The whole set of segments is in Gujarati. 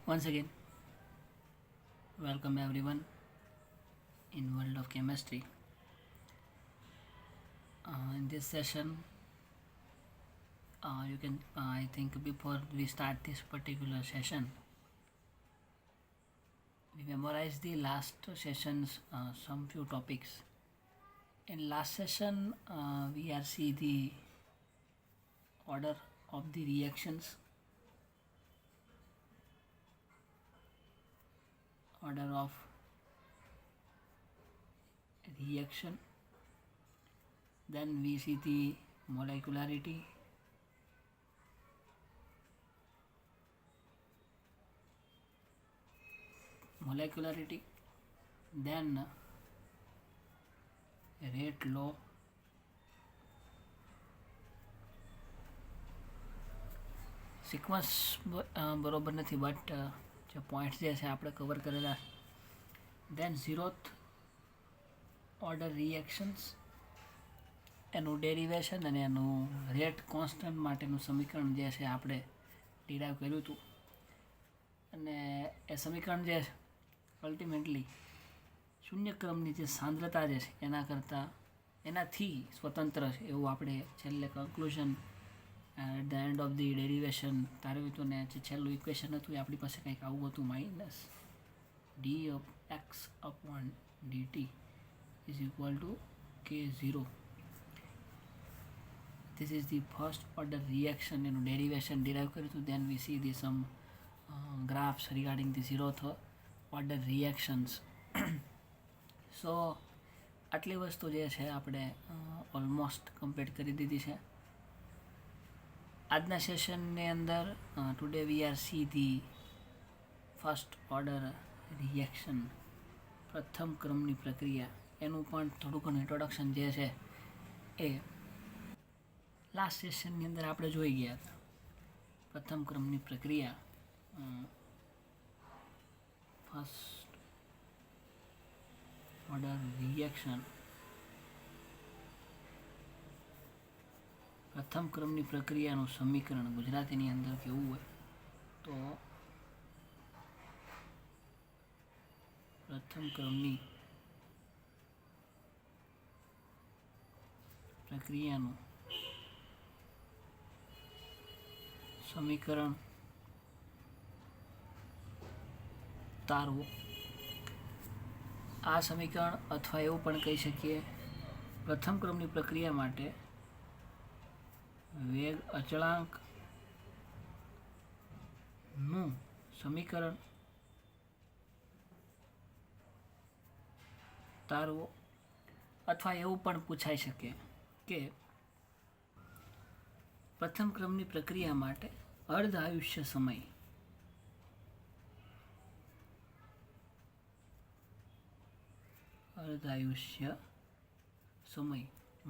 Once again, welcome everyone in World of Chemistry. In this session, I think before we start this particular session, we memorize the last session's some few topics. In last session, we are see the order of the reactions, order of reaction. Then we see the molecularity, then rate law, sequence બરોબર નથી બટ જે પોઈન્ટ્સ જે છે આપણે કવર કરેલા. દેન ઝીરોથ ઓર્ડર રિએક્શન્સ, એનું ડેરિવેશન અને એનું રેટ કોન્સ્ટન્ટ માટેનું સમીકરણ જે છે આપણે ડિરાઈવ કર્યું હતું. અને એ સમીકરણ જે છે અલ્ટિમેટલી શૂન્યક્રમની જે સાંદ્રતા જે છે એનાથી સ્વતંત્ર છે એવું આપણે છેલ્લે conclusion at the end of the derivation તારવ્યું હતું. ને જે છેલ્લું ઇક્વેશન હતું એ આપણી પાસે કંઈક આવું હતું, minus D of x upon DT is equal two K0. This is the first order reaction, derivation derive કર્યું હતું. Then we see the some graphs regarding the zeroth order reactions. So આટલી વસ્તુ જે છે આપણે ઓલમોસ્ટ કમ્પ્લીટ કરી દીધી છે આજના સેશનની અંદર. Today we are C the first order reaction, પ્રથમ ક્રમની પ્રક્રિયા. એનું પણ થોડું ઘણું ઇન્ટ્રોડક્શન જે છે એ લાસ્ટ સેશનની અંદર આપણે જોઈ ગયા હતા. પ્રથમ ક્રમની પ્રક્રિયા, ફર્સ્ટ ઓર્ડર રિએક્શન, પ્રથમ ક્રમની પ્રક્રિયાનું સમીકરણ ગુજરાતીની અંદર કેવું હોય તો પ્રથમ ક્રમની પ્રક્રિયાનું સમીકરણ તારવું. આ સમીકરણ અથવા એવું પણ કહી શકીએ પ્રથમ ક્રમની પ્રક્રિયા માટે વેગ અચળાંકનું સમીકરણ તારવું. અથવા એવું પણ પૂછાઈ શકે કે પ્રથમ ક્રમની પ્રક્રિયા માટે અર્ધ આયુષ્ય સમય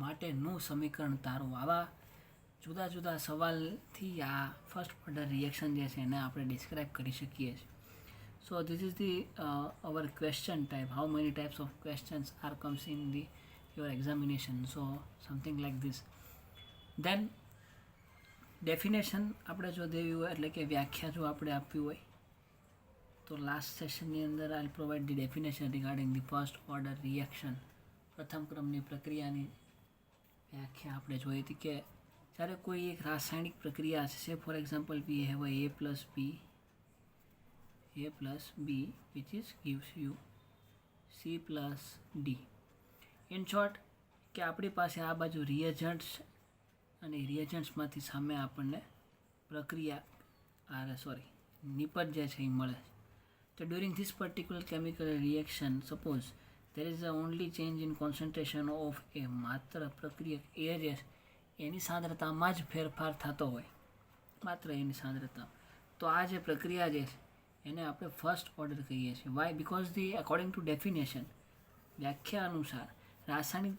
માટેનું સમીકરણ તારવું. આવા જુદા જુદા સવાલથી આ ફર્સ્ટ ઓર્ડર રિએક્શન જે છે એને આપણે ડિસ્ક્રાઇબ કરી શકીએ છીએ. So this is the our question type. How many types of questions are comes in the your examination. So something like this. Then definition આપણે જો દેવી હોય એટલે કે વ્યાખ્યા જો આપણે આપવી હોય તો લાસ્ટ સેશનની અંદર I provide the definition regarding the first order reaction. પ્રથમ ક્રમની પ્રક્રિયાની વ્યાખ્યા આપણે જોઈ હતી કે જ્યારે કોઈ એક રાસાયણિક પ્રક્રિયા છે, four example we have a plus b which is gives you c plus d. In short કે આપણી પાસે આ બાજુ રિએજન્ટ્સ અને રિએજન્ટ્સમાંથી સામે આપણને નિપજ જે છે એ મળે છે. તો during this particular chemical reaction suppose there is a only change in concentration of a માત્ર પ્રક્રિયક એ જે એની સાંદ્રતામાં જ ફેરફાર થતો હોય, માત્ર એની સાંદ્રતા. તો આ જે પ્રક્રિયા જે છે એને આપણે ફર્સ્ટ ઓર્ડર કહીએ છીએ. Why? Because the according to definition, વ્યાખ્યા અનુસાર રાસાયણિક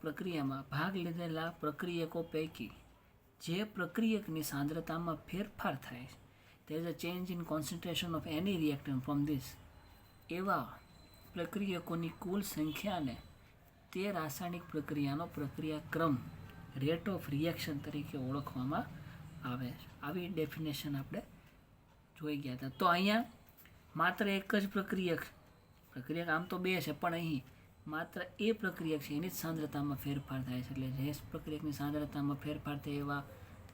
પ્રક્રિયામાં ભાગ લીધેલા પ્રક્રિયકો પૈકી જે પ્રક્રિયકની સાંદ્રતામાં ફેરફાર થાય છે, there is a change in concentration of any reactant from this, એવા પ્રક્રિયકોની કુલ સંખ્યાને તે રાસાયણિક પ્રક્રિયાનો પ્રક્રિયાક્રમ રેટ ઓફ રિએક્શન તરીકે ઓળખવામાં આવે છે. આવી ડેફિનેશન આપણે જોઈ ગયા હતા. તો અહીંયા માત્ર એક જ પ્રક્રિયક આમ તો બે છે, પણ અહીં માત્ર એ પ્રક્રિયક છે એની જ સાંદ્રતામાં ફેરફાર થાય છે. એટલે જે પ્રક્રિયકની સાંદ્રતામાં ફેરફાર થાય એવા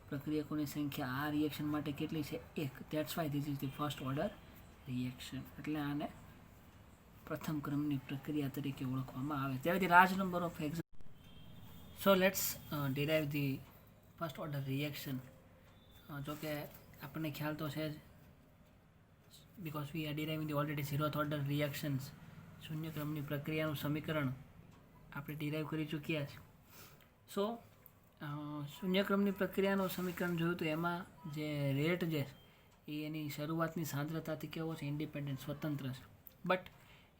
પ્રક્રિયકોની સંખ્યા આ રિએક્શન માટે કેટલી છે? 1. That's why this is the first order reaction. એટલે આને પ્રથમ ક્રમની પ્રક્રિયા તરીકે ઓળખવામાં આવે. ત્યારે large number of so let's derive the first order reaction. જોકે આપણને ખ્યાલ તો છે જ, because we are deriving the already zeroth order reactions. શૂન્ય ક્રમની પ્રક્રિયાનું સમીકરણ આપણે ડિરાઈવ કરી ચૂક્યા છે. સો શૂન્ય ક્રમની પ્રક્રિયાનું સમીકરણ જોયું તો એમાં જે રેટ છે એ એની શરૂઆતની સાંદ્રતાથી કેવો છે? ઇન્ડિપેન્ડન્ટ, સ્વતંત્ર છે. But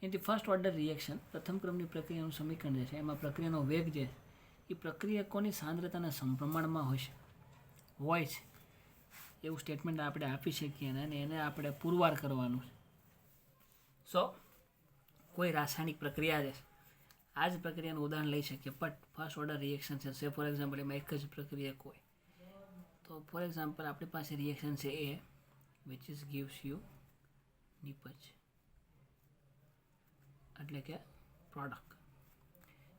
in the first order reaction, પ્રથમ ક્રમની પ્રક્રિયાનું સમીકરણ જે છે એમાં પ્રક્રિયાનો વેગ જે એ પ્રક્રિયકોની સાંદ્રતાના સમપ્રમાણમાં હોય છે એવું સ્ટેટમેન્ટ આપણે આપી શકીએ અને એને આપણે પુરવાર કરવાનું છે. સો કોઈ રાસાયણિક પ્રક્રિયા છે, આ જ પ્રક્રિયાનું ઉદાહરણ લઈ શકીએ, બટ ફર્સ્ટ ઓર્ડર રિએક્શન છે. સે ફોર એક્ઝામ્પલ એમાં એક જ પ્રક્રિયક હોય. તો ફોર એક્ઝામ્પલ આપણી પાસે રિએક્શન છે એ વિચ ઇઝ ગિવ્સ યુ નિપજ, એટલે કે પ્રોડક્ટ.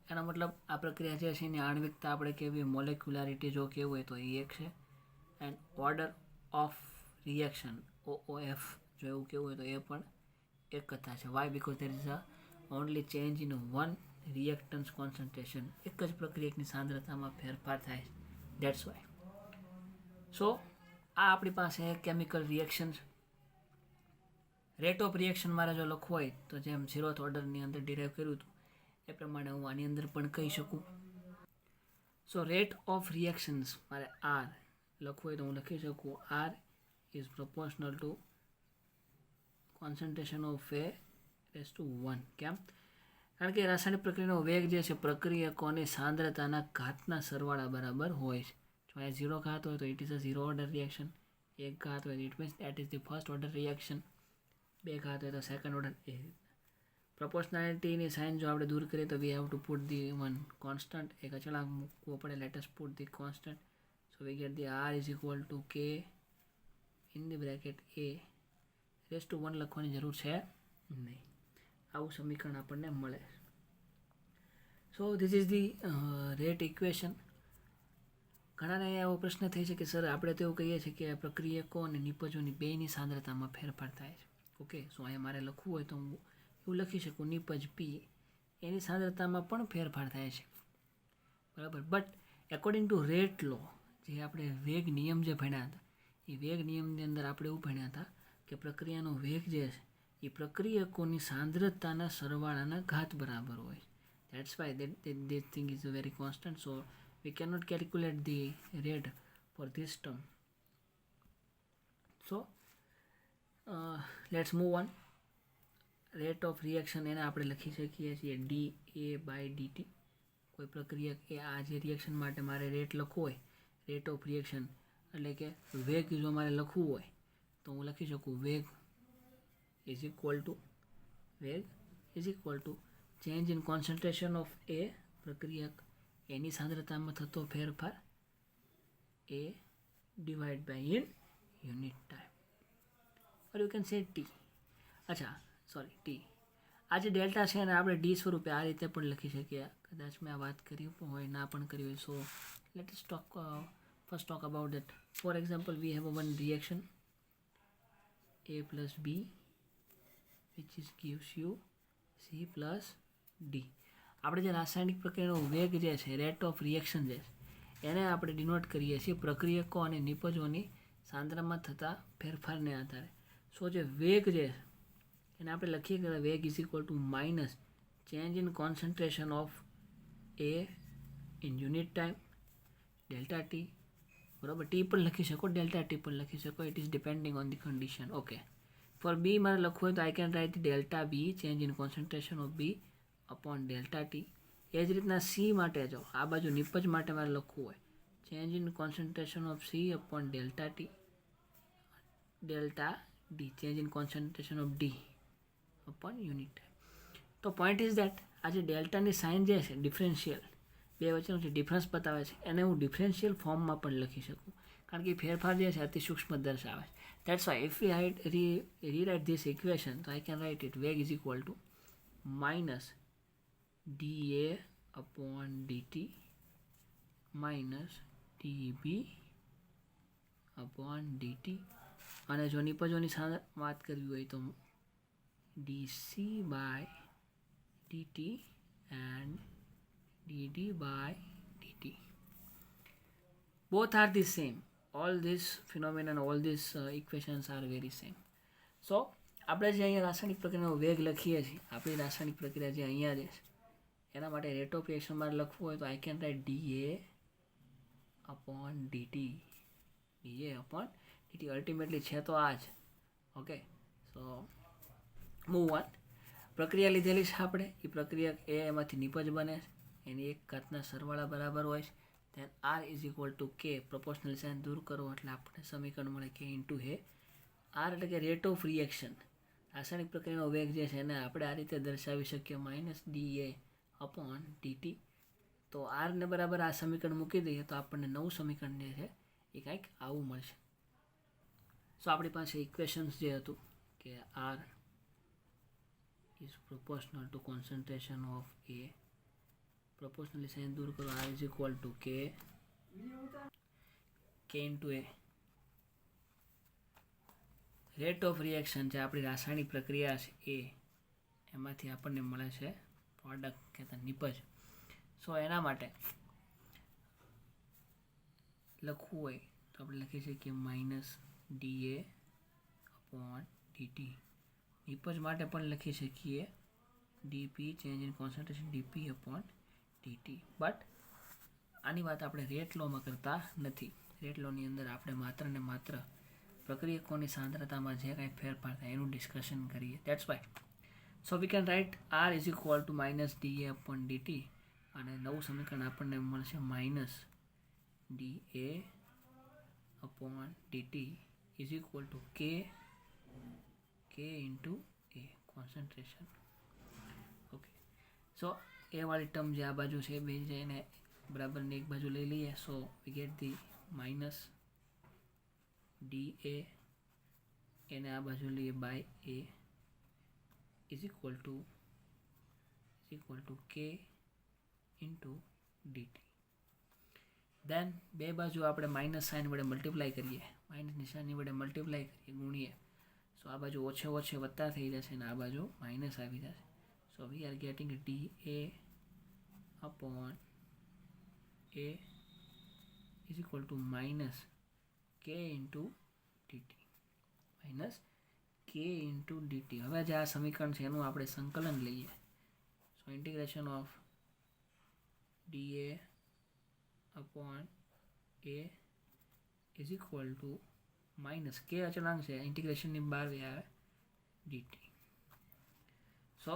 એનો મતલબ આ પ્રક્રિયા જે છે એની આણ્વિકતા આપણે કેવી, મોલેક્યુલારિટી જો કેવું હોય તો એ એક છે. And order of reaction OOF જો એવું કેવું હોય તો એ પણ એક કથા છે. Why? Because there is a only change in one reactants concentration. એક જ પ્રક્રિયકની સાંદ્રતામાં ફેરફાર થાય, દેટ્સ વાય. સો આ આપણી પાસે chemical reaction. Rate of reaction મારે જો લખવું હોય તો જેમ 0th ઓર્ડરની અંદર ડિરાઈવ કર્યું હતું એ પ્રમાણે હું આની અંદર પણ કહી શકું. સો રેટ ઓફ રિએક્શન્સ મારે R લખવું હોય તો હું લખી શકું R is proportional to concentration of A raise to 1. કેમ? કારણ કે રાસાયણિક પ્રક્રિયાનો વેગ જે છે પ્રક્રિયકોની સાંદ્રતાના ઘાતના સરવાળા બરાબર હોય છે. જો આ 0 ઘાત હોય તો it is a 0 order reaction. 1 ઘાત હોય તો it means that is the first order reaction. 2 ઘાત હોય તો સેકન્ડ ઓર્ડર. પ્રોપોર્શનાલિટીની સાઇન જો આપણે દૂર કરીએ તો we have to put the one constant. એક અચળાંક મૂકવો પડે. Let us put the constant. So we get the R is equal to K in the bracket A raise to 1 લખવાની જરૂર છે નહીં. આવું સમીકરણ આપણને મળે. So this is the rate equation. ઘણાને એવો પ્રશ્ન થઈ છે કે સર આપણે તો એવું કહીએ છીએ કે પ્રક્રિયકો અને નિપજોની બેની સાંદ્રતામાં ફેરફાર થાય છે. ઓકે, સો અહીંયા મારે લખવું હોય તો હું એવું લખી શકું નિપજ P એની સાંદ્રતામાં પણ ફેરફાર થાય છે, બરાબર. બટ એકોર્ડિંગ ટુ રેટ લો, જે આપણે વેગ નિયમ જે ભણ્યા હતા એ વેગ નિયમની અંદર આપણે એવું ભણ્યા હતા કે પ્રક્રિયાનો વેગ જે છે એ પ્રક્રિયકોની સાંદ્રતાના સરવાળાના ઘાત બરાબર હોય. That's why this thing is very constant, so we cannot calculate the rate for this term. So let's move on. Rate of reaction એને આપણે લખી શકીએ છીએ dA/dt. કોઈ પ્રક્રિયા કે આ જે રિએક્શન માટે મારે રેટ લખવું હોય, રેટ ઓફ રિએક્શન એટલે કે વેગ જો મારે લખવું હોય તો હું લખી શકું વેગ is equal to change in concentration of A, પ્રક્રિયક એની સાંદ્રતામાં થતો ફેરફાર A divide by in unit time, or you can say T. અચ્છા સોરી T. આ જે ડેલ્ટા છે એને આપણે ડી સ્વરૂપે આ રીતે પણ લખી શકીએ. કદાચ મેં આ વાત કરી હોય, ના પણ કરી હોય. સો let us first talk about that. For example, we have one reaction A plus B which is gives you C plus D. આપણે જે રાસાયણિક પ્રક્રિયાનો વેગ જે છે, રેટ ઓફ રિએક્શન જે છે એને આપણે ડિનોટ કરીએ છીએ પ્રક્રિયકો અને નિપજોની સાંદ્રમાં થતા ફેરફારને આધારે. સો જે વેગ જે એને આપણે લખીએ કે વેગ is equal to minus change in concentration of A in unit time delta T, બરાબર. ટી પણ લખી શકો, ડેલ્ટા ટી પણ લખી શકો. It is depending on the condition. Okay, for B મારે લખવું હોય તો I can write delta B change in concentration of B upon delta T. એ જ રીતના સી માટે જો આ બાજુ નિપજ માટે મારે લખવું હોય change in concentration of C upon delta T, delta D change in concentration of D upon unit time. તો પોઈન્ટ ઇઝ દેટ આ જે ડેલ્ટાની સાઇન જે છે ડિફરન્શિયલ બે વચ્ચેનો જે ડિફરન્સ બતાવે છે એને હું ડિફરન્શિયલ ફોર્મમાં પણ લખી શકું. કારણ કે ફેરફાર જે છે અતિ સૂક્ષ્મ દર્શાવે છે. That's why if we rewrite this equation, so I can write it veg is equal to minus dA upon dt minus dB upon dt. અને જો નિપજોની વાત કરવી હોય તો dc by dt and dd by dt. Both are the same. All this phenomenon, all these equations are very same. So આપણે જે અહીંયા રાસાયણિક પ્રક્રિયાનો વેગ લખીએ છીએ, આપણી રાસાયણિક પ્રક્રિયા જે અહીંયા છે એના માટે રેટ ઓફ રિએક્શનમાં લખવું હોય તો I can right dA upon dt. dA upon dt ultimately છે તો આ જ. Okay, so move on. પ્રક્રિયા લીધેલી છે આપણે, એ પ્રક્રિયા એમાંથી નિપજ બને છે, એની એક ઘાતના સરવાળા બરાબર હોય છે. then r is equal to k, proportional sign દૂર કરો એટલે આપણે સમીકરણ મળે k ઇન્ટુ એ. r એટલે કે રેટ ઓફ રિએક્શન, રાસાયણિક પ્રક્રિયાનો વેગ જે છે એને આપણે આ રીતે દર્શાવી શકીએ માઇનસ dA અપોન dt. તો r ને બરાબર આ સમીકરણ મૂકી દઈએ તો આપણને નવું સમીકરણ જે છે એ કંઈક આવું મળશે. સો આપણી પાસે ઇક્વેશન્સ જે હતું કે r is proportional to concentration of A, proportionally sign દૂર કરો, r is equal to k into A. Rate of reaction જે આપણી રાસાયણિક પ્રક્રિયા છે એ એમાંથી આપણને મળે છે પ્રોડક્ટ કહેતા નિપજ. સો એના માટે લખવું હોય તો આપણે લખી શકીએ માઇનસ dA અપોન dt. નિપજ માટે પણ લખી શકીએ dp change in concentration dp upon dt. But આની વાત આપણે રેટ લોમાં કરતા નથી. રેટ લોની અંદર આપણે માત્ર ને માત્ર પ્રક્રિયકોની સાંદ્રતામાં જે કાંઈ ફેરફાર થાય એનું ડિસ્કશન કરીએ. That's why so we can write r is equal to minus dA upon dt અને નવું સમીકરણ આપણને મળશે minus dA upon dt is equal to k into A concentration. Okay, so એ વાળી ટર્મ જે આ બાજુ છે બે છે એને બરાબરની એક બાજુ લઈ લઈએ. So we get the minus dA એને આ બાજુ લઈએ by A is equal to k into dt. Then બે બાજુ આપણે માઇનસ સાઇન વડે મલ્ટીપ્લાય કરીએ, માઇનસ નિશાની વડે મલ્ટીપ્લાય કરીએ, ગુણીએ. સો આ બાજુ ઓછે ઓછે વત્તા થઈ જશે અને આ બાજુ માઇનસ આવી જશે. So we are getting dA upon A is equal to minus k into dt, minus k into dt. હવે જે આ સમીકરણ છે એનું આપણે સંકલન લઈએ. So integration of dA upon A is equal to minus k અચળાંક છે, ઇન્ટિગ્રેશનની બહાર આવે dt. સો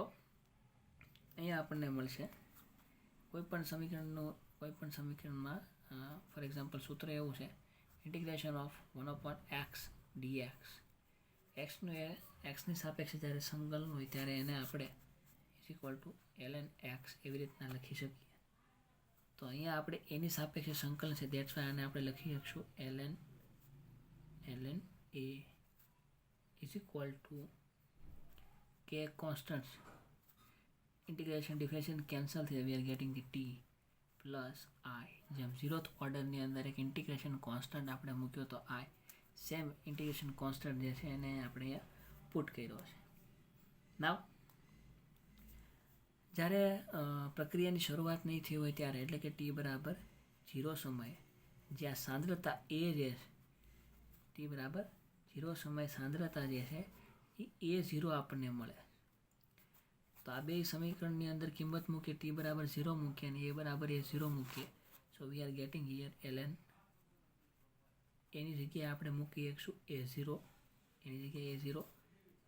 અહીંયા આપણને મળશે કોઈપણ સમીકરણમાં ફોર એક્ઝામ્પલ સૂત્ર એવું છે ઇન્ટિગ્રેશન ઓફ 1/x dx. એક્સની સાપેક્ષે જ્યારે સંકલન હોય ત્યારે એને આપણે is equal to ln x એવી રીતના લખી શકીએ. તો અહીંયા આપણે એની સાપેક્ષે સંકલન છે, દેટ્સ વાય આને આપણે લખી શકશું ln A is equal to k constant, integration differentiation cancel થઈ, we are getting the t plus i. જેમ 0th ઓર્ડરની અંદર એક ઇન્ટિગ્રેશન કોન્સ્ટન્ટ આપણે મૂક્યો તો i, સેમ ઇન્ટિગ્રેશન કોન્સ્ટન્ટ જે છે એને આપણે અહીંયા પુટ કર્યો છે. નાવ જ્યારે પ્રક્રિયાની શરૂઆત નહીં થઈ હોય ત્યારે એટલે કે t બરાબર 0 સમયે જ્યાં સાંદ્રતા A જે છે t બરાબર 0 સમયે સાંદ્રતા જે છે એ A0 આપણને મળે. તો આ બે સમીકરણની અંદર કિંમત મૂકીએ, t બરાબર 0 મૂકીએ અને A બરાબર A0 મૂકીએ. So we are getting here ln એની જગ્યાએ આપણે મૂકી શકશું A0, એની જગ્યાએ A0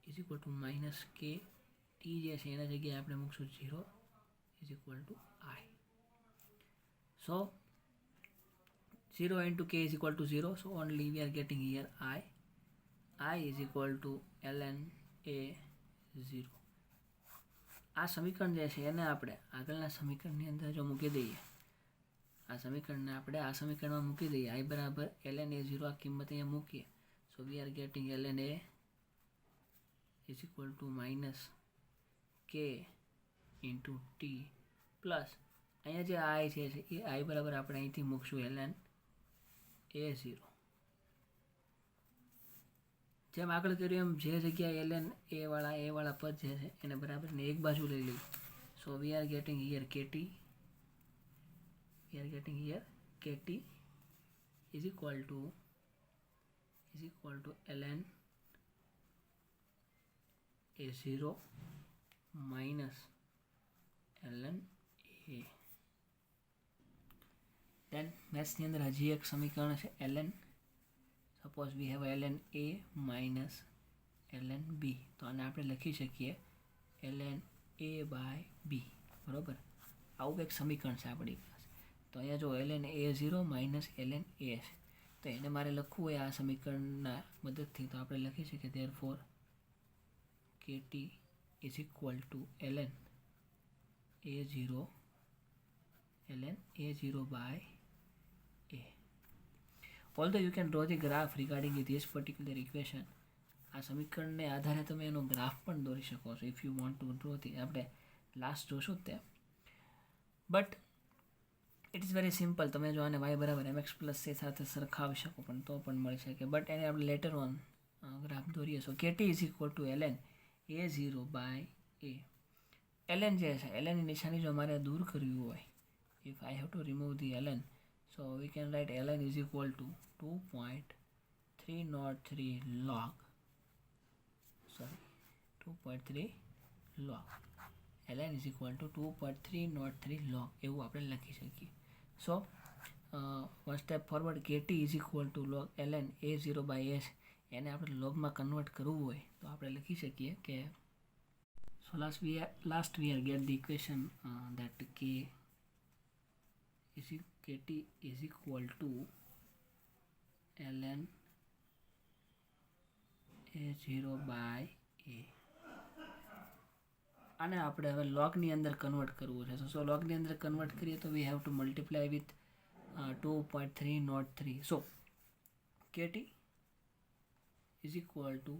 is equal to minus k, t જે છે એના જગ્યાએ આપણે મૂકશું 0 is equal to i. So 0 into k is equal to 0, so only we are getting here i is equal to ln A0. આ સમીકરણ જે છે એને આપણે આગળના સમીકરણની અંદર જો મૂકી દઈએ, આ સમીકરણને આપણે આ સમીકરણમાં મૂકી દઈએ. I બરાબર ln a0 આ કિંમત અહીંયા મૂકીએ. So we are getting ln a is equal to minus k into T plus અહીંયા જે I છે એ I બરાબર આપણે અહીંથી મૂકશું ln a0. જેમ આગળ કર્યું એમ જે જગ્યાએ ln a વાળા પદ જે છે એને બરાબર ને એક બાજુ લઈ લઈએ. So we are getting here kt is equal to ln a0 minus ln a. then maths ની અંદર હજી એક સમીકરણ છે ln. Suppose we have ln a minus ln b. તો આને આપણે લખી શકીએ ln a by b. બરોબર, આવું એક સમીકરણ છે આપણી પાસે. તો અહીંયા જો ln a0 minus ln a છે, તો એને મારે લખવું હોય આ સમીકરણના મદદથી, તો આપણે લખી શકીએ therefore kt is equal to ln a0 by a. Although you can draw the graph regarding this particular equation, આ સમીકરણને આધારે તમે એનો ગ્રાફ પણ દોરી શકો છો if you want to draw the. આપણે લાસ્ટ જોશું તે, but it is very simple. તમે જો આને y બરાબર mx પ્લસ c સાથે સરખાવી શકો પણ તો પણ મળી શકે, બટ એને આપણે લેટર ઓન ગ્રાફ દોરીએ. So kt is equal to ln a0 by a. ln જે છે lnની નિશાની જો મારે દૂર કરવી હોય, if I have to remove the ln, so we can write ln is equal to 2.303 log 2.3 log. ln is equal to 2.303 log એવું આપણે લખી શકીએ. So one step forward, kt is equal to log ln a0 by a. એને આપણે લોગમાં કન્વર્ટ કરવું હોય તો આપણે લખી શકીએ કે so last we are get the equation that kt is equal to ln a0 by a. આને આપણે હવે લોગની અંદર કન્વર્ટ કરવું છે. સો લોગની અંદર કન્વર્ટ કરીએ તો we have two multiply with 2.303. So kt is equal to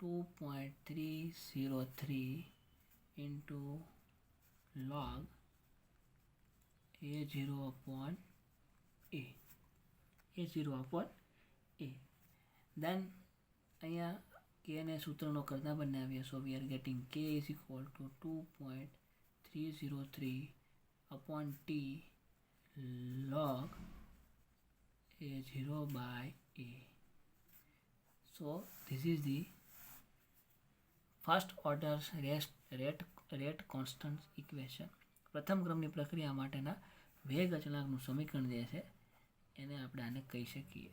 2.303 into log a0 upon a. Then અહીંયા k ને સૂત્રનો કરતા બનાવીએ. So we are getting k is equal to 2.303 upon t log a0 by a. So this is the first order rate constant equation. પ્રથમ ક્રમની પ્રક્રિયા માટેના વેગ અચળાંકનું સમીકરણ જે છે એને આપણે આને કહી શકીએ.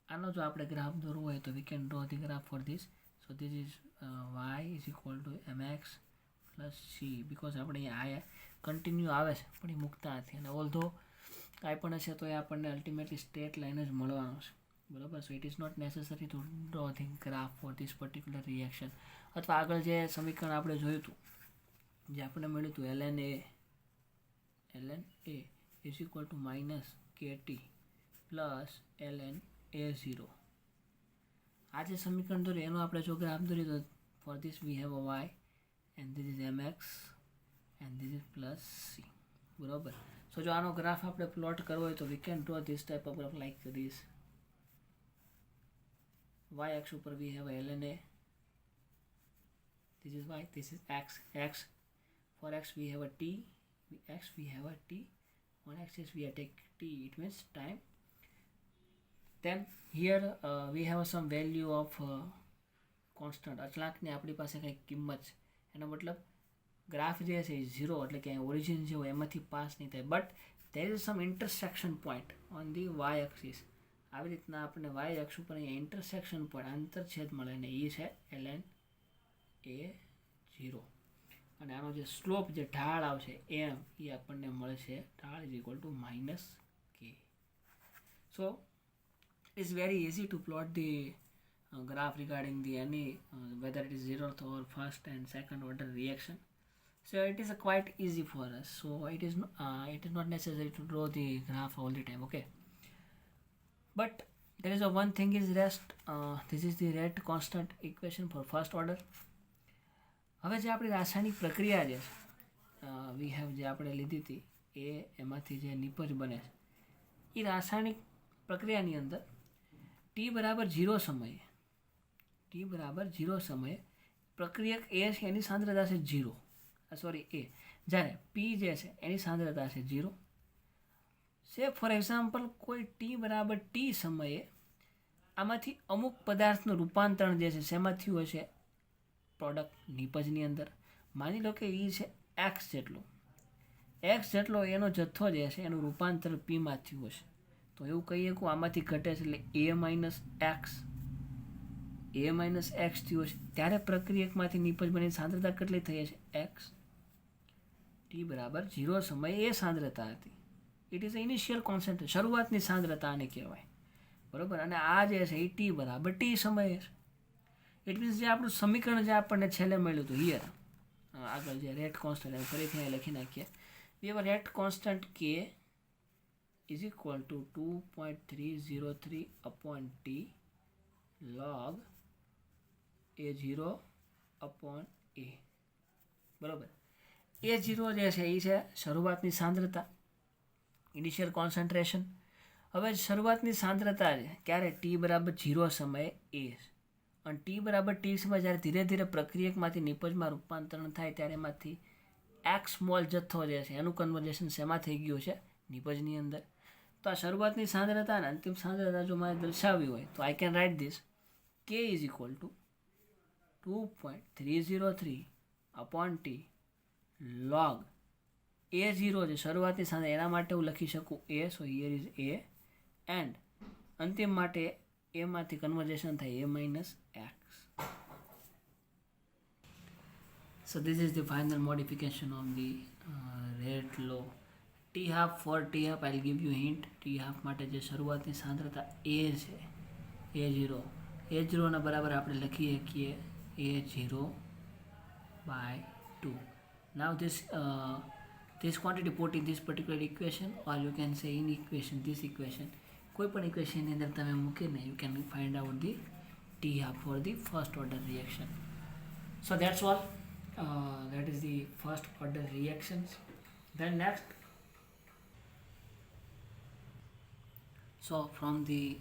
આનો જો આપણે ગ્રાફ દોરવો હોય તો we can draw the graph for this. So this is y is equal two mx plus c. Because આપણે અહીંયા કન્ટિન્યુ આવે છે પણ એ મૂકતા નથી, અને ઓલ્ધો કાંઈ પણ હશે તો એ આપણને અલ્ટિમેટલી સ્ટ્રેટ લાઇન જ મળવાનો છે. બરાબર, so it is not necessary to draw the graph for this particular reaction. અથવા આગળ જે સમીકરણ આપણે જોયું હતું, જે આપણને મળ્યું હતું ln a is equal to minus kt plus ln a0. આ જે સમીકરણ દોર્યું એનો આપણે જો ગ્રાફ દોરીએ તો for this V have a y and this is mx and this is plus c. બરાબર, સો જો આનો ગ્રાફ આપણે પ્લોટ કરવો હોય તો we can draw this type of graph like this. y અક્ષ ઉપર we have ln a, this is y, this is x. For x we have a t, on axis we take t, it means time. Then here we have some value of constant. અચળાંકની આપણી પાસે કંઈક કિંમત છે, એનો મતલબ ગ્રાફ જે છે એ 0 એટલે કે ઓરિજિન જે હોય એમાંથી પાસ નહીં થાય, but there is some intersection point on the y axis. આવી રીતના આપણને y અક્ષ ઉપર અહીંયા ઇન્ટરસેક્શન પોઈન્ટ આંતરછેદ મળે ને એ છે ln a0. અને આનો જે સ્લોપ જે ઢાળ આવશે એમ એ આપણને મળશે ઢાળ ઇઝ ઇક્વલ ટુ માઇનસ કે. સો it's very easy to plot the graph regarding the any whether it is zeroth or first and second order reaction. So it is quite easy for us. So it is not necessary to draw the graph all the time. Okay. But there is a one thing is rest. This is the rate constant equation for first order. હવે જે આપણી રાસાયણિક પ્રક્રિયા જે વી હેવ જે આપણે લીધી હતી એમાંથી જે નિપજ બને છે એ રાસાયણિક પ્રક્રિયાની અંદર ટી બરાબર 0 સમયે પ્રક્રિયક એ છે એની સાંદ્રતા છે 0 એ જ્યારે પી જે છે એની સાંદ્રતા છે 0 સે ફોર એક્ઝામ્પલ કોઈ ટી બરાબર ટી સમયે આમાંથી અમુક પદાર્થનું રૂપાંતરણ જે છે શેમાં થયું હશે પ્રોડક્ટ નિપજની અંદર માની લો કે એ છે એક્સ જેટલો એનો જથ્થો જે છે એનું રૂપાંતર પીમાં થયું હશે તો એવું કહીએ કે આમાંથી ઘટે છે એટલે એ માઇનસ એક્સ થયું હશે ત્યારે પ્રક્રિયકમાંથી નિપજ બની સાંદ્રતા કેટલી થઈ હશે એક્સ ટી બરાબર 0 સમયે એ સાંદ્રતા હતી ઇટ ઇઝ ઇનિશિયલ કોન્સન્ટ્રેશન શરૂઆતની સાંદ્રતા આને કહેવાય બરાબર અને આ જે છે એ ટી બરાબર ટી સમયે છે ઇટ મીન્સ જે આપણું સમીકરણ જે આપણને છેલ્લે મળ્યું હતું હિયર આગળ જે રેટ કોન્સ્ટન્ટ ફરીથી અહીં લખી નાખીએ we have rate constant K is equal to 2.303 upon T log A0 upon A બરાબર A0 જે છે એ છે શરૂઆતની સાંદ્રતા ઇનિશિયલ કોન્સન્ટ્રેશન હવે શરૂઆતની સાંદ્રતા છે ક્યારે ટી બરાબર 0 સમયે એ અને ટી બરાબર ટી સમય જ્યારે ધીરે ધીરે પ્રક્રિયકમાંથી નિપજમાં રૂપાંતરણ થાય ત્યારે એમાંથી એક્સ મોલ જથ્થો જે છે એનું કન્વર્ઝેશન શેમાં થઈ ગયું છે નિપજની અંદર તો આ શરૂઆતની સાંદ્રતા અને અંતિમ સાંદ્રતા જો મારે દર્શાવવી હોય તો આઈ કેન રાઇટ ધીસ કે is equal to 2.303 upon T log A0 જે શરૂઆતની સાંદ્રતા એના માટે હું લખી શકું એ so here is A and અંતિમ માટે એમાંથી કન્વર્ઝેશન થાય એ minus x so this is the final modification on the rate law T half for T half I give you hint T half માટે જે શરૂઆતની સાંદ્રતા એ છે A0 ના બરાબર આપણે લખી શકીએ A0 by 2 now this quantity put in this particular equation or you can say in this equation કોઈ પણ ઇક્વેશનની અંદર તમે મૂકીને you can find out the T half for the first order reaction. So that's all. That is the first order reactions. Then next, so from the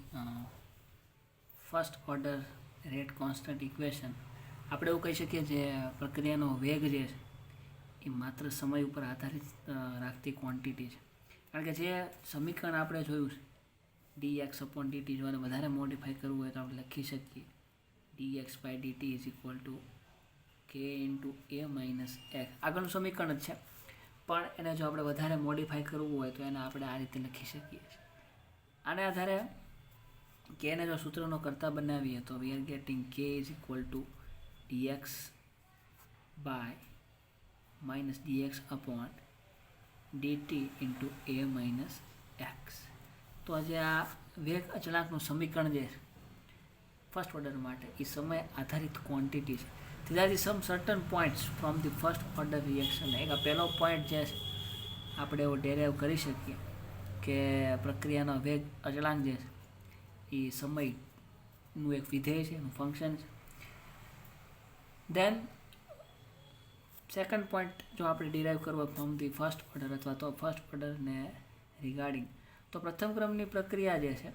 first order rate constant equation આપણે એવું કહી શકીએ જે પ્રક્રિયાનો વેગ જે છે એ માત્ર સમય ઉપર આધારિત રાખતી ક્વોન્ટિટી છે કારણ કે જે સમીકરણ આપણે જોયું છે dx upon dt જો આને વધારે મોડિફાઈ કરવું હોય તો આપણે લખી શકીએ dx by dt is equal to k into a minus x આગળનું સમીકરણ જ છે પણ એને જો આપણે વધારે મોડિફાઈ કરવું હોય તો એને આપણે આ રીતે લખી શકીએ છીએ આને આધારે કે ને જો સૂત્રનો કરતા બનાવીએ તો we are getting k is equal to dx by minus dx upon dt into a minus x તો આજે આ વેગ અચળાંકનું સમીકરણ જે છે ફર્સ્ટ ઓર્ડર માટે એ સમય આધારિત ક્વોન્ટિટી છે ત્યારથી some certain points from the first order reaction એક આ પહેલો પોઈન્ટ જે છે આપણે એવો ડેરાઇવ કરી શકીએ કે પ્રક્રિયાનો વેગ અચળાંક જે છે એ સમયનું એક વિધેય છે એનું ફંક્શન છે દેન સેકન્ડ પોઈન્ટ જો આપણે ડિરાઈવ કરવો ફ્રોમ ધી ફર્સ્ટ ઓર્ડર અથવા તો ફર્સ્ટ ઓર્ડરને રિગાર્ડિંગ તો પ્રથમ ક્રમની પ્રક્રિયા જે છે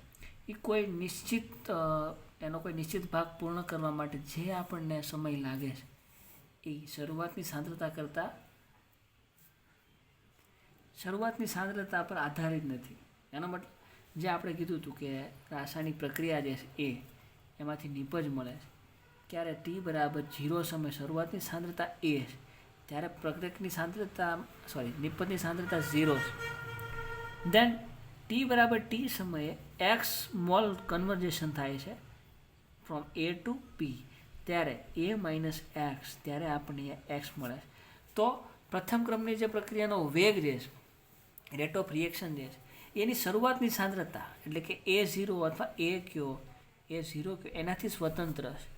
એ કોઈ નિશ્ચિત એનો કોઈ નિશ્ચિત ભાગ પૂર્ણ કરવા માટે જે આપણને સમય લાગે છે એ શરૂઆતની સાંદ્રતા પર આધારિત નથી એનો મતલબ જે આપણે કીધું હતું કે રાસાયણિક પ્રક્રિયા જે છે એમાંથી નિપજ મળે છે ક્યારે ટી બરાબર 0 સમય શરૂઆતની સાંદ્રતા એ છે ત્યારે પ્રક્રિયકની સાંદ્રતા નિપજની સાંદ્રતા 0 છે દેન ટી બરાબર ટી સમયે એક્સ મોલ કન્વર્ઝેશન થાય છે ફ્રોમ એ ટુ પી ત્યારે એ માઇનસ એક્સ ત્યારે આપણને એક્સ મળે છે તો પ્રથમ ક્રમની જે પ્રક્રિયાનો વેગ જે છે રેટ ઓફ રિએક્શન જે છે એની શરૂઆતની સાંદ્રતા એટલે કે A0 અથવા A0 એનાથી સ્વતંત્ર છે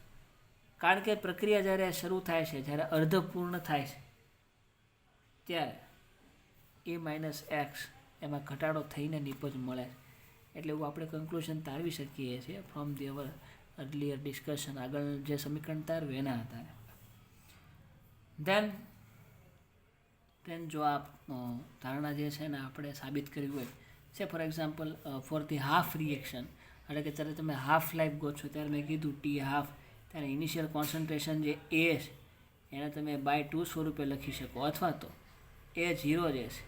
કારણ કે પ્રક્રિયા જ્યારે શરૂ થાય છે જ્યારે અર્ધપૂર્ણ થાય છે ત્યારે એ માઇનસ એક્સ એમાં ઘટાડો થઈને નિપજ મળે, એટલે એવું આપણે કન્ક્લુઝન તારવી શકીએ છીએ from the our earlier discussion. આગળ જે સમીકરણ તારવ્યું એના આધારે દેન જો આ ધારણા જે છે ને આપણે સાબિત કરવી હોય છે, for example for the half reaction, એટલે કે જ્યારે તમે હાફ લાઈફ ગોઠવો ત્યારે મેં કીધું ટી હાફ, ત્યારે ઇનિશિયલ કોન્સન્ટ્રેશન જે એ છે એને તમે બાય 2 સ્વરૂપે લખી શકો, અથવા તો A0 જે છે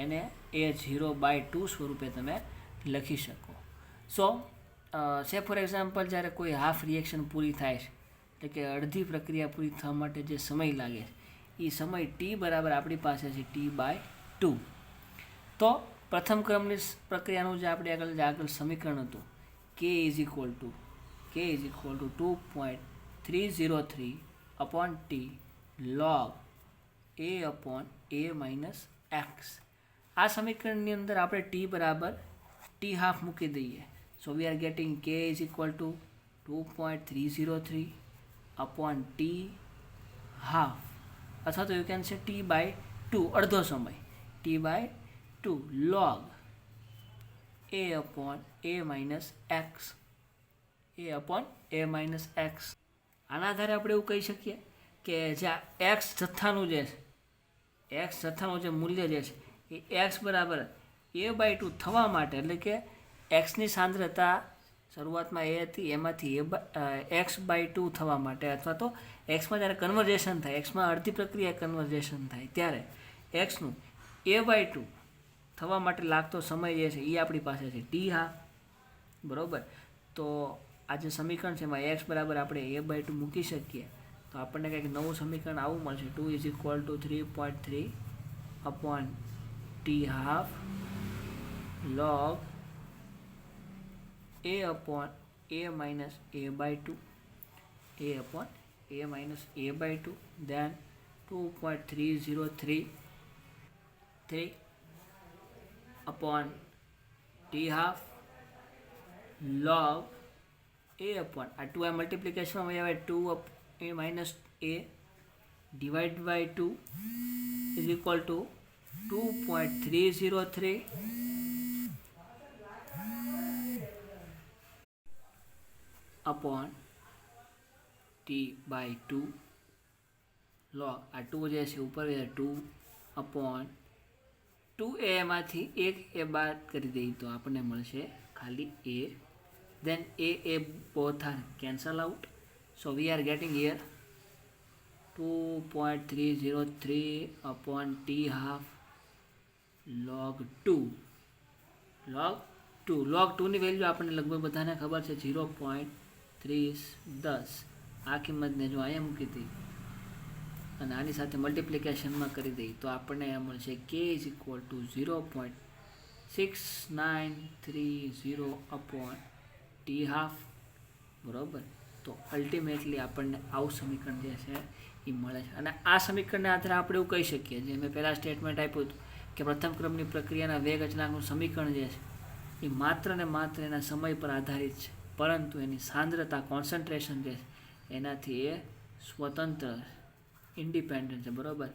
એને A0/2 સ્વરૂપે તમે લખી શકો. સો સે ફોર એક્ઝામ્પલ જ્યારે કોઈ હાફ રિએક્શન પૂરી થાય છે, એટલે કે અડધી પ્રક્રિયા પૂરી થવા માટે જે સમય લાગે છે એ સમય ટી બરાબર આપણી પાસે છે T/2. તો પ્રથમ ક્રમની પ્રક્રિયાનું જે આપણે આગળ સમીકરણ હતું K is equal to 2.303 upon T log A/A-x. આ સમીકરણની અંદર આપણે T બરાબર T હાફ મૂકી દઈએ. So we are getting K is equal to 2.303 upon T half, અથવા તો યુ કેન સે T/2 અડધો સમય, T/2 log A/A-x. આના આધારે આપણે એવું કહી શકીએ કે જે એક્સ જથ્થાનું જે મૂલ્ય જે છે એ એક્સ બરાબર A/2 થવા માટે, એટલે કે એક્સની સાંદ્રતા શરૂઆતમાં એ હતી એમાંથી x/2 થવા માટે, અથવા તો એક્સમાં જ્યારે કન્વર્ઝેશન થાય, એક્સમાં અડધી પ્રક્રિયા કન્વર્ઝેશન થાય ત્યારે એક્સનું A/2 થવા માટે લાગતો સમય જે છે એ આપણી પાસે છે ટી હાફ. બરાબર, તો આ જે સમીકરણ છે એમાં એક્સ બરાબર આપણે A/2 મૂકી શકીએ તો આપણને કંઈક નવું સમીકરણ આવું મળશે, 2 is equal two 3.3 upon T half log A/A-A/2 then 2.303 upon T half log આ 2 આ મલ્ટીપ્લિકેશનમાં આવે 2A-A divided by 2 is equal to 2.303 upon T/2 log આ 2 જે છે ઉપર 2 upon 2A માંથી એક A બાદ કરી દઈએ તો આપણને મળશે ખાલી A. Then A both are cancel out, so we are getting here 2.303 upon T half log 2 ની વેલ્યુ આપણને લગભગ બધાને ખબર છે 0.310. આ કિંમતને જો અહીંયા મૂકી દઈએ અને આની સાથે મલ્ટીપ્લિકેશનમાં કરી દઈએ તો આપણને મળશે K is equal two 0.6930 upon T half. બરાબર, તો અલ્ટિમેટલી આપણને આવું સમીકરણ જે છે એ મળે છે. અને આ સમીકરણના આધારે આપણે એવું કહી શકીએ, જે મેં પહેલાં સ્ટેટમેન્ટ આપ્યું હતું કે પ્રથમ ક્રમની પ્રક્રિયાના વેગ અચળાંકનું સમીકરણ જે છે એ માત્ર ને માત્ર એના સમય પર આધારિત છે, પરંતુ એની સાંદ્રતા કોન્સન્ટ્રેશન જે છે એનાથી એ સ્વતંત્ર ઇન્ડિપેન્ડન્ટ છે. બરાબર,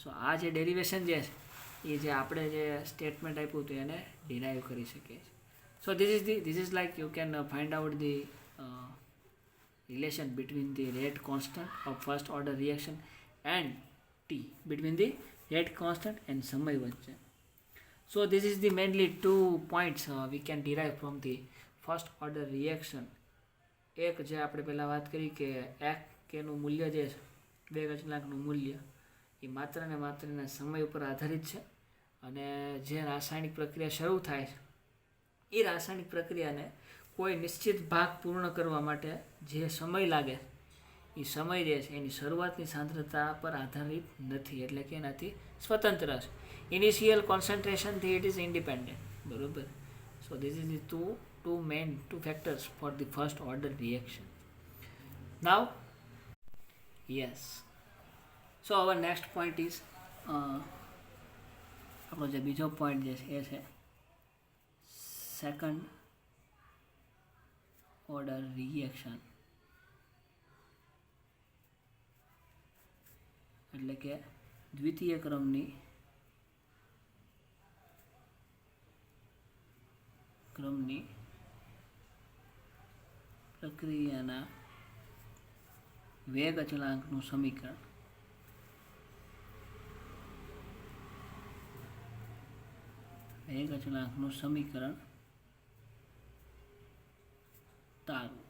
સો આ જે ડેરિવેશન જે છે એ જે આપણે જે સ્ટેટમેન્ટ આપ્યું હતું એને ડિરાઈવ કરી શકીએ છીએ. So this is like you can find out the relation between the rate constant of first order reaction and T, between the rate constant and સમય વચ્ચે. So this is the mainly 2 points we can derive from the first order reaction. એક જે આપણે પહેલાં વાત કરી કે કેનું મૂલ્ય જે છે વેગ અચળાંકનું મૂલ્ય એ માત્ર ને માત્ર એના સમય ઉપર આધારિત છે, અને જે રાસાયણિક પ્રક્રિયા શરૂ થાય છે એ રાસાયણિક પ્રક્રિયાને કોઈ નિશ્ચિત ભાગ પૂર્ણ કરવા માટે જે સમય લાગે એ સમય જે છે એની શરૂઆતની સાંદ્રતા પર આધારિત નથી, એટલે કે એનાથી સ્વતંત્ર છે. ઇનિશિયલ કોન્સન્ટ્રેશનથી ઇટ ઇઝ ઇન્ડિપેન્ડન્ટ. બરાબર, so this is the two factors for the first order reaction. Now yes, so our next point is આપણો જે બીજો પોઈન્ટ જે છે એ છે સેકન્ડ ઓર્ડર રિએક્શન, એટલે કે દ્વિતીય ક્રમની ક્રમની પ્રક્રિયાના વેગ અચળાંકનું સમીકરણ તારવું.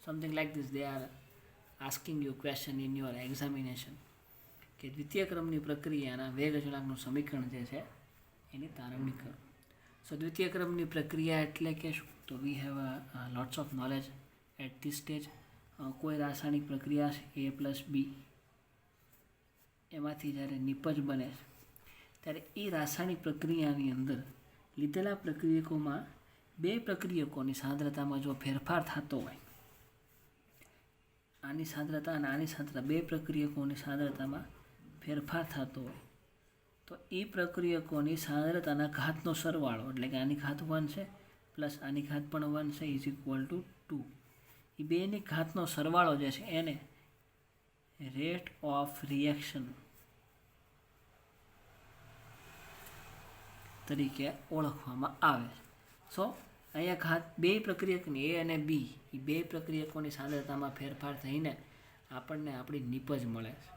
Something like this they are asking you question in your examination કે દ્વિતીય ક્રમની પ્રક્રિયાના વેગ અચળાંકનું સમીકરણ જે છે એની તારવણી કરો. સો દ્વિતીય ક્રમની પ્રક્રિયા એટલે કે શું? તો we have lots of knowledge at this stage. કોઈ રાસાયણિક પ્રક્રિયા છે A+B, એમાંથી જ્યારે નિપજ બને ત્યારે એ રાસાયણિક પ્રક્રિયાની અંદર લીધેલા પ્રક્રિયકોમાં બે પ્રક્રિયકોની સાંદ્રતામાં જો ફેરફાર થતો હોય, આની સાંદ્રતા અને આની સાંદ્રતા, બે પ્રક્રિયકોની સાંદ્રતામાં ફેરફાર થતો હોય તો એ પ્રક્રિયકોની સાંદ્રતાના ઘાતનો સરવાળો, એટલે કે આની ઘાત 1 છે પ્લસ આની ઘાત પણ 1 છે, ઇઝ ઇક્વલ ટુ 2. એ બેની ઘાતનો સરવાળો જે છે એને રેટ ઓફ રિએક્શન તરીકે ઓળખવામાં આવે છે. સો અહીંયા ઘાત બે પ્રક્રિયકની A અને B, એ બે પ્રક્રિયકોની સાંદ્રતામાં ફેરફાર થઈને આપણને આપણી નિપજ મળે છે.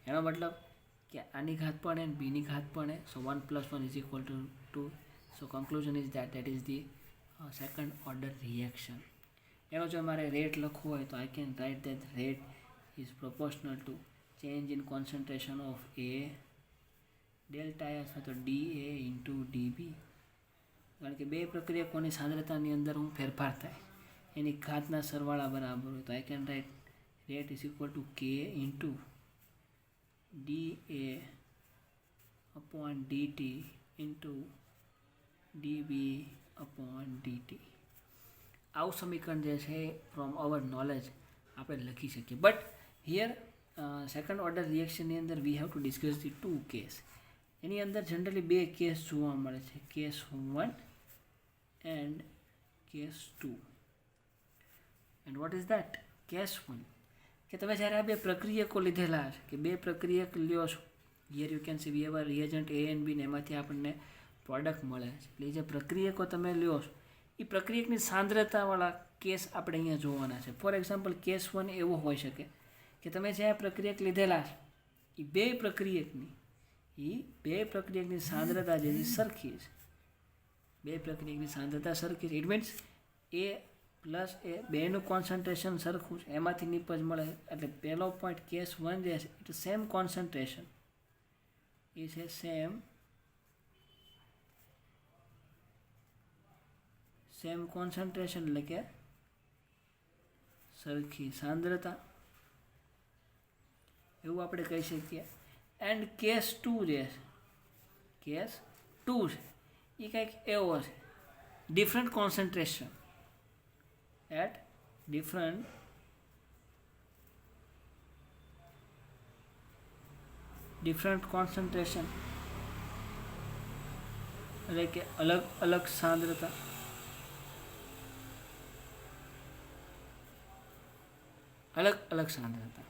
એનો મતલબ કે આની ઘાત પણ અને બીની ઘાત પણ સો 1 + 1 is equal two 2. So conclusion is that is the second order reaction. એનો જો મારે રેટ લખવો હોય તો I can right that rate is proportional two change in concentration of A delta અથવા તો dA ઇન્ટુ dB. કારણ કે બે પ્રક્રિયકોની સાંદ્રતાની અંદર હું ફેરફાર થાય એની ઘાતના સરવાળા બરાબર હોય તો I can right rate is equal to K into dA upon dt into dB upon dt. આવું સમીકરણ જે છે ફ્રોમ અવર નોલેજ આપણે લખી શકીએ. બટ હિયર સેકન્ડ ઓર્ડર રિએક્શનની અંદર we have to discuss the 2 case. એની અંદર જનરલી બે કેસ જોવા મળે છે, case 1 and case 2. And what is that? Case 1 કે તમે જ્યારે આ બે પ્રક્રિયકો લીધેલા છે, કે બે પ્રક્રિયક લ્યો છો, here you can C V have a reagent A and B ને એમાંથી આપણને પ્રોડક્ટ મળે છે. એટલે જે પ્રક્રિયકો તમે લ્યો છો એ પ્રક્રિયકની સાંદ્રતાવાળા કેસ આપણે અહીંયા જોવાના છે. ફોર એક્ઝામ્પલ કેસ 1 એવો હોઈ શકે કે તમે જે આ પ્રક્રિયક લીધેલા છે એ બે પ્રક્રિયકની સાંદ્રતા જેની સરખી છે, બે પ્રક્રિયકની સાંદ્રતા સરખી છે. It means A plus A બેનું કોન્સન્ટ્રેશન સરખું છે, એમાંથી નિપજ મળે. એટલે પહેલો પોઈન્ટ કેસ 1 જે છે ઇટ સેમ કોન્સન્ટ્રેશન, એ છે સેમ કોન્સન્ટ્રેશન એટલે કે સરખી સાંદ્રતા, એવું આપણે કહી શકીએ. એન્ડ કેસ 2 જે છે, કેસ 2 છે એ કંઈક એવો છે, different concentration at different concentration, એટલે કે અલગ અલગ સાંદ્રતા, અલગ સાંદ્રતા.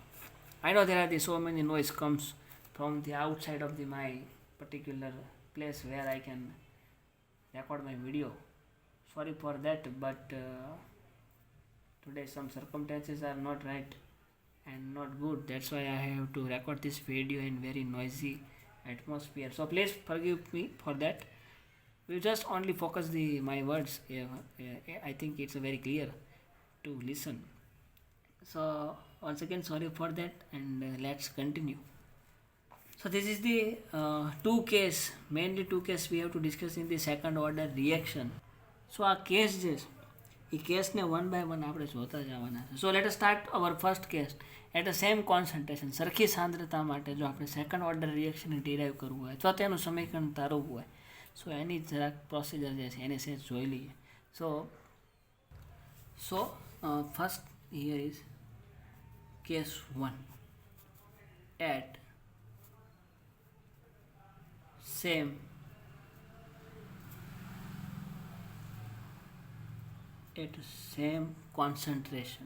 I know there are so many noise comes from the outside of my particular place where I can record my video. Sorry for that, but today some circumstances are not right and not good. That's why I have to record this video in very noisy atmosphere. So please forgive me for that. We just only focus my words. I think it's very clear to listen. So once again sorry for that, and let's continue. So this is the mainly two case we have to discuss in the second order reaction. So આ કેસ જે છે એ કેસને 1 by 1 આપણે જોતા જવાના છે. So let us start our first case at a same concentration. સરખી સાંદ્રતા માટે જો આપણે સેકન્ડ ઓર્ડર રિએક્શનને ડિરાઈવ કરવું હોય અથવા તેનું સમીકરણ તારવવું હોય, સો એની જરાક પ્રોસિજર જે છે એને સેજ જોઈ લઈએ. So first here is case 1 at same concentration.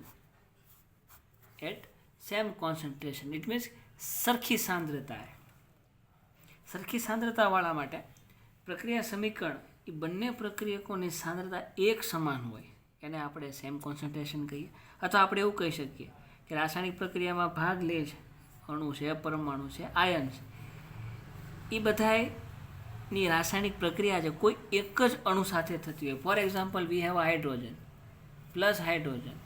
It means સરખી સાંદ્રતા. સરખી સાંદ્રતાવાળા માટે પ્રક્રિયા સમીકરણ એ બંને પ્રક્રિયકોની સાંદ્રતા એક સમાન હોય એને આપણે સેમ કોન્સન્ટ્રેશન કહીએ, અથવા આપણે એવું કહી શકીએ કે રાસાયણિક પ્રક્રિયામાં ભાગ લે છે અણુ છે, પરમાણુ છે, આયન છે, એ બધાની રાસાયણિક પ્રક્રિયા છે કોઈ એક જ અણુ સાથે થતી હોય. For example we have hydrogen plus hydrogen.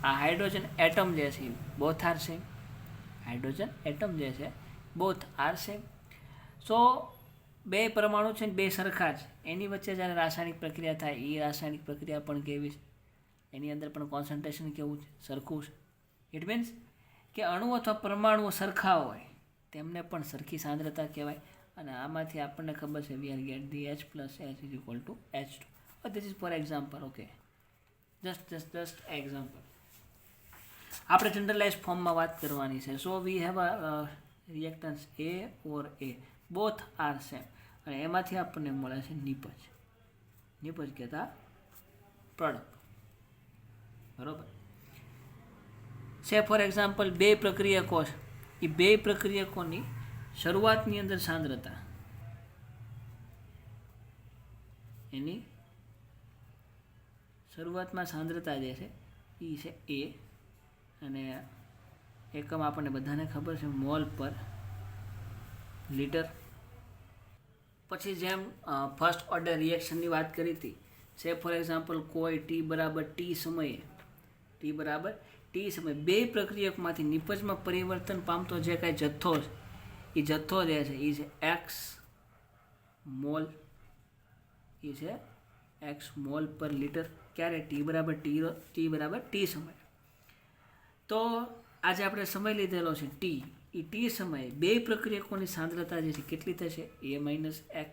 આ હાઇડ્રોજન એટમ જે છે both are same. Hydrogen atom જે છે બોથ આર સેમ. સો બે પરમાણુ છે ને બે સરખા જ, એની વચ્ચે જ્યારે રાસાયણિક પ્રક્રિયા થાય એ રાસાયણિક પ્રક્રિયા પણ કેવી છે, એની અંદર પણ કોન્સન્ટ્રેશન કેવું છે, સરખું છે. ઇટ મીન્સ કે અણુ અથવા પરમાણુઓ સરખા હોય તેમને પણ સરખી સાંદ્રતા કહેવાય. અને આમાંથી આપણને ખબર છે we are get the H plus H is equal to H2. This is for example. Okay, just example. આપણે જનરલાઇઝ ફોર્મમાં વાત કરવાની છે. So we have a reactants A or A both are same, અને એમાંથી આપણને મળે છે નિપજ. નિપજ કહેતા પ્રોડક્ટ. બરોબર છે. ફોર એક્ઝામ્પલ બે પ્રક્રિયકો છે, એ બે પ્રક્રિયકોની શરૂઆતની અંદર સાંદ્રતા એની શરૂઆતમાં સાંદ્રતા જે છે એ છે A, અને એકમ આપણને બધાને ખબર છે મોલ પર લીટર. પછી જેમ ફર્સ્ટ ઓર્ડર રિએક્શનની વાત કરી હતી, સે ફોર એક્ઝામ્પલ કોઈ T બરાબર T સમયે બે પ્રક્રિયકમાંથી નિપજમાં પરિવર્તન પામતો જે કાંઈ જથ્થો છે એ જથ્થો જે છે એ છે X મોલ, એ છે X મોલ પર લીટર. ક્યારે? T બરાબર T સમયે. તો આજે આપણે સમય લીધેલો છે T. એ T સમયે બે પ્રક્રિયકોની સાંદ્રતા જે છે કેટલી થશે? A minus X.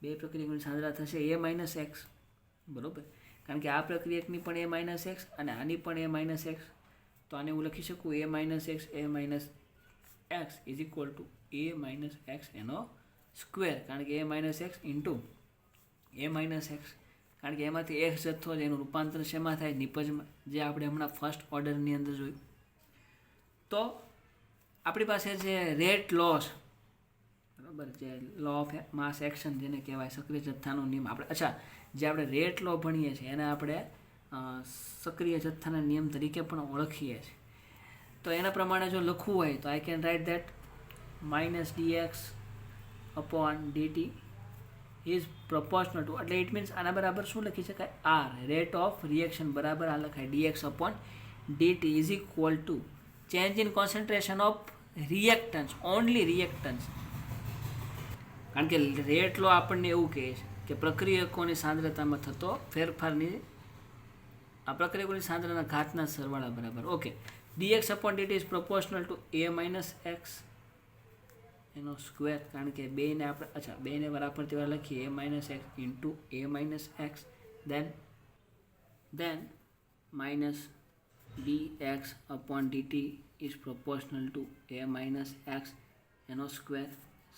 બે પ્રક્રિયકોની સાંદ્રતા થશે A માઇનસ X. બરોબર, કારણ કે આ પ્રક્રિયકની પણ A માઇનસ X અને આની પણ A માઇનસ X. તો આને હું લખી શકું A minus X is equal to A minus X એનો સ્ક્વેર. કારણ કે A minus X into A minus X, કારણ કે એમાંથી X જથ્થો છે એનું રૂપાંતર શેમાં થાય? નિપજમાં, જે આપણે હમણાં ફર્સ્ટ ઓર્ડરની અંદર જોયું. તો આપણી પાસે જે રેટ લો છે, બરાબર, જે લો ઓફ માસ એક્શન જેને કહેવાય, સક્રિય જથ્થાનો નિયમ. જે આપણે રેટ લો ભણીએ છીએ એને આપણે સક્રિય જથ્થાના નિયમ તરીકે પણ ઓળખીએ છીએ. તો એના પ્રમાણે જો લખવું હોય તો I can right that minus dx upon dt is proportional two, એટલે ઇટ મીન્સ આના બરાબર શું લખી શકાય? આર, રેટ ઓફ રિએક્શન બરાબર આ લખાય dx upon dt is equal to change in concentration of reactance, only reactance. કારણ કે રેટ લો આપણને એવું કહે છે કે પ્રક્રિયકોની સાંદ્રતામાં થતો ફેરફારની આ પ્રક્રિયકોની સાંદ્રતાના ઘાતના સરવાળા બરાબર. Okay, dx upon dt is proportional two A minus X એનો સ્ક્વેર. કારણ કે બેને આપણે બેને બરાબર તેવા લખીએ A minus X into A minus X, then minus dx upon dt is proportional to A minus X એનો square.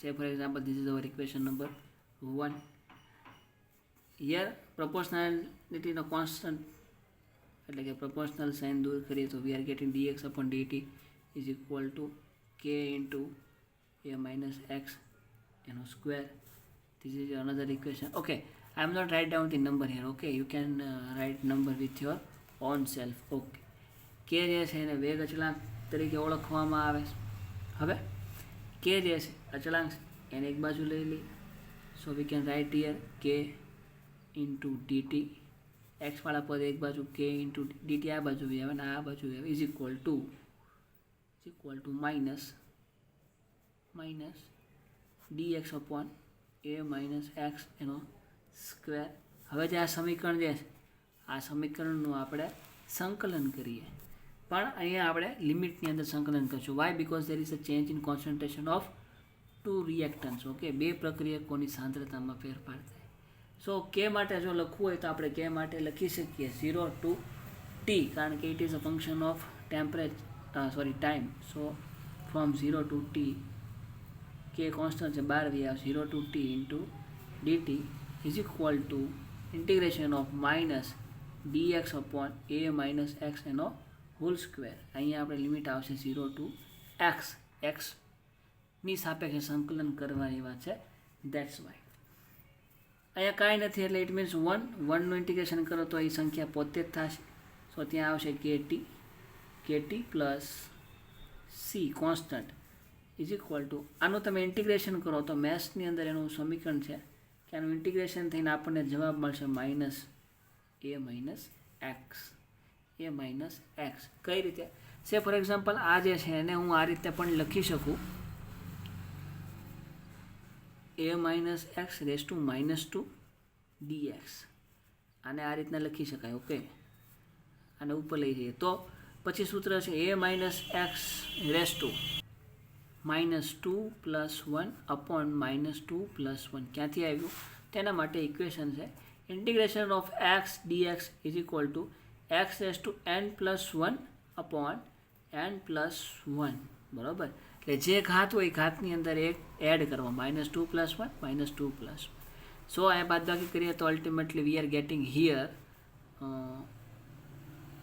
Say for example this is our equation number 1. Here proportionality નો constant એટલે કે proportional sign દૂર કરીએ તો we are getting dx upon dt is equal to k into A minus X એનો square. This is another equation. Okay, I am not write down the number here. Okay, you can write number with your own self. Okay, k જે છે એને વેગ અચળાંક તરીકે ઓળખવામાં આવે છે. હવે k જે છે અચળાંક એને એક બાજુ લઈ લઈએ. So we can write here k into dt. X વાળા પદ એક બાજુ, k ઇન્ટુ dt આ બાજુ આવે અને આ બાજુ આવે, is equal to minus dx upon A minus x એનો સ્ક્વેર. હવે જે આ સમીકરણ જે છે આ સમીકરણનું આપણે સંકલન કરીએ, પણ અહીંયા આપણે લિમિટની અંદર સંકલન કરીશું. Why? Because there is a change in concentration of two reactants. Okay, બે પ્રક્રિયકોની સાંદ્રતામાં ફેરફાર થાય. સો કે માટે જો લખવું હોય તો આપણે કે માટે લખી શકીએ 0 to t, કારણ કે it is a function of time. So from 0 to t કે કોન્સ્ટન્ટ છે 12 આવે, 0 to t into dt is equal two integration of minus dx upon A minus x એનો હોલ સ્ક્વેર. અહીંયા આપણે લિમિટ આવશે 0 to x ની સાપેક્ષે સંકલન કરવાની વાત છે. દેટ્સ વાય અહીંયા કાંઈ નથી એટલે ઇટ મીન્સ 1નું ઇન્ટિગ્રેશન કરો તો એ સંખ્યા પોતે જ થશે. સો ત્યાં આવશે KT plus C constant is equal to આનું તમે ઇન્ટિગ્રેશન કરો તો મેથ્સની અંદર એનું સમીકરણ છે કે આનું ઇન્ટિગ્રેશન થઈને આપણને જવાબ મળશે -a માઇનસ એક્સ. કઈ રીતે? સે ફોર એક્ઝામ્પલ આ જે છે એને હું આ રીતે પણ લખી શકું a minus x raise to -2 dx. આને આ રીતના લખી શકાય. ઓકે, આને ઉપર લઈ જઈએ તો પછી સૂત્ર છે a minus x raise to -2 + 1 upon -2 + 1. ક્યાંથી આવ્યું? તેના માટે ઇક્વેશન છે integration of x dx is equal two x raise to n+1 upon n+1. બરાબર? એટલે જે ઘાત હોય ઘાતની અંદર એક એડ કરવા -2 + 1 -2 + 1. સો આ બાદબાકી કરીએ તો ultimately V are getting here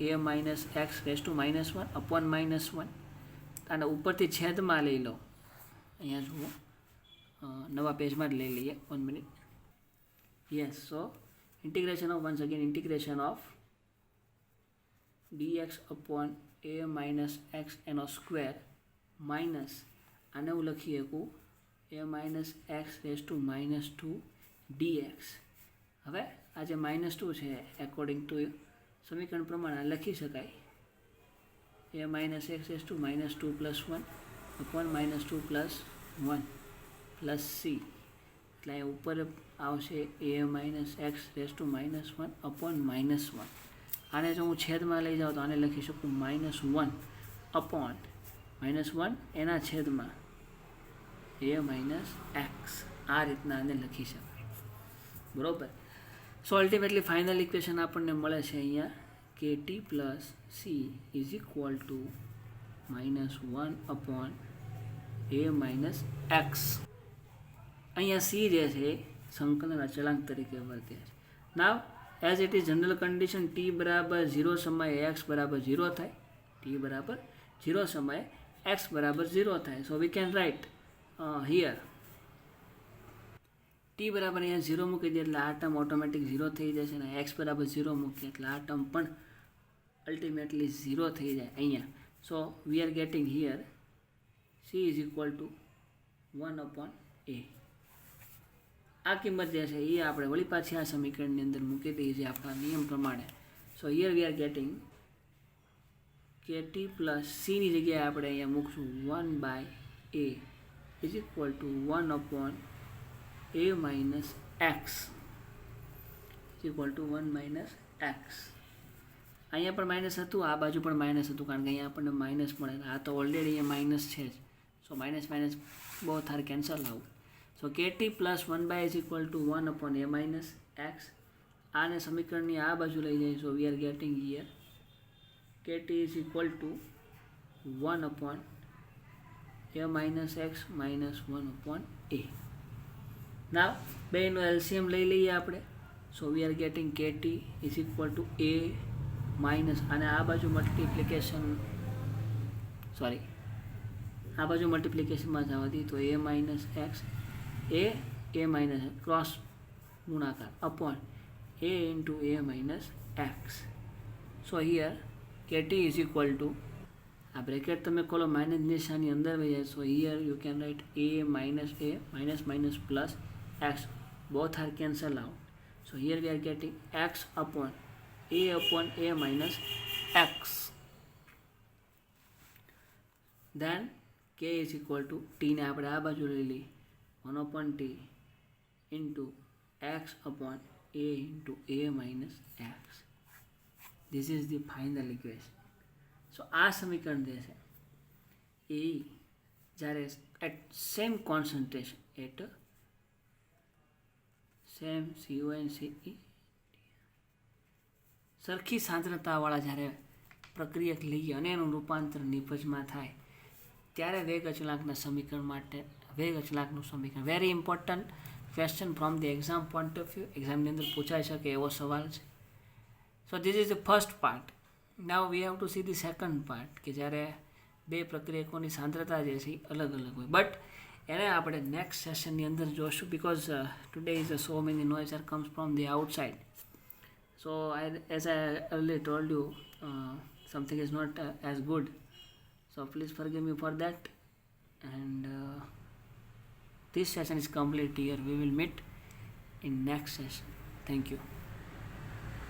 a minus x raise to -1 upon -1. અને ઉપરથી છેદમાં લઈ લો. અહીંયા જુઓ, નવા પેજમાં જ લઈ લઈએ. 1 minute. Yes, so integration of once again integration of dx upon a minus x એનો સ્ક્વેર માઇનસ આને હું લખી શકું a minus x raise to -2 dx. હવે આ જે -2 છે એકોર્ડિંગ ટુ સમીકરણ પ્રમાણે લખી શકાય a minus x raise to -2 + 1 upon -2 + 1 plus C. એટલે અહીંયા ઉપર આવશે a minus x raise to -1 upon -1. આને જો હું છેદમાં લઈ જાઉં તો આને લખી શકું -1 અપોન -1 એના છેદમાં a માઇનસ એક્સ. આ રીતના આને લખી શકાય. બરાબર? સો અલ્ટિમેટલી ફાઇનલ ઇક્વેશન આપણને મળે છે અહીંયા k t plus c is equal to -1 upon a minus x. અહીંયા સી જે છે સંકલન અચળાંક તરીકે વર્તે છે. Now as it is general condition t બરાબર 0 સમયે x બરાબર 0 થાય. t બરાબર 0 સમયે x બરાબર 0 થાય. So we can write here t બરાબર અહીંયા 0 મૂકી દે એટલે આ ટર્મ ઓટોમેટિક 0 થઈ જશે અને x બરાબર 0 મૂકીએ એટલે આ ટર્મ પણ અલ્ટિમેટલી 0 થઈ જાય અહીંયા. So we are getting here c is equal to 1 upon a. આ કિંમત જે છે એ આપણે વળી પાછી આ સમીકરણની અંદર મૂકી દઈએ છીએ આપણા નિયમ પ્રમાણે. સો here we are getting kt plus સીની જગ્યાએ આપણે અહીંયા મૂકશું 1/a is equal to 1 upon a minus x is equal to 1 minus x. અહીંયા પણ માઇનસ હતું, આ બાજુ પણ માઇનસ હતું કારણ કે અહીંયા આપણને માઇનસ મળે. આ તો ઓલરેડી અહીંયા માઇનસ છે જ. So minus both are cancel out. So kt plus 1/a is equal to 1 upon a minus x. આને સમીકરણની આ બાજુ લઈ જાય. So we are getting here kt is equal to 1 upon a minus x minus 1 upon a. Now બેનો એલસીએમ લઈ લઈએ આપણે. So we are getting kt is equal to a minus અને આ બાજુ મલ્ટિપ્લિકેશનમાં જવા દઈએ તો a minus x a minus cross ગુણાકાર upon a into a minus x. So here kt is equal to આ બ્રેકેટ તમે ખોલો માઇનસ નિશાની અંદર વહી જાય. So here you can write a minus plus x both are cancel out. So here we are getting x upon a minus x. Then k is equal to ટીને આપણે આ બાજુ લઈ લઈએ 1 upon t into x upon a into a minus x. This is the final equation. સો આ સમીકરણ જે છે એ જ્યારે at same concentration at same CONCE સરખી સાંદ્રતાવાળા જ્યારે પ્રક્રિયક લઈએ અને એનું રૂપાંતર નિપજમાં થાય ત્યારે વેગ અચળાંકનું સમીકરણ very important question from the exam point of view. એક્ઝામની અંદર પૂછાઈ શકે એવો સવાલ છે. સો this is the first part. Now V have two C the second part કે જ્યારે બે પ્રક્રિયકોની સાંદ્રતા જે છે અલગ અલગ હોય બટ એને આપણે નેક્સ્ટ સેશનની અંદર જોશું, because today is so many noise are comes from the outside. So as I earlier told you, something is not as good, so please forgive me for that. And this session is complete here. We will meet in next session. Thank you.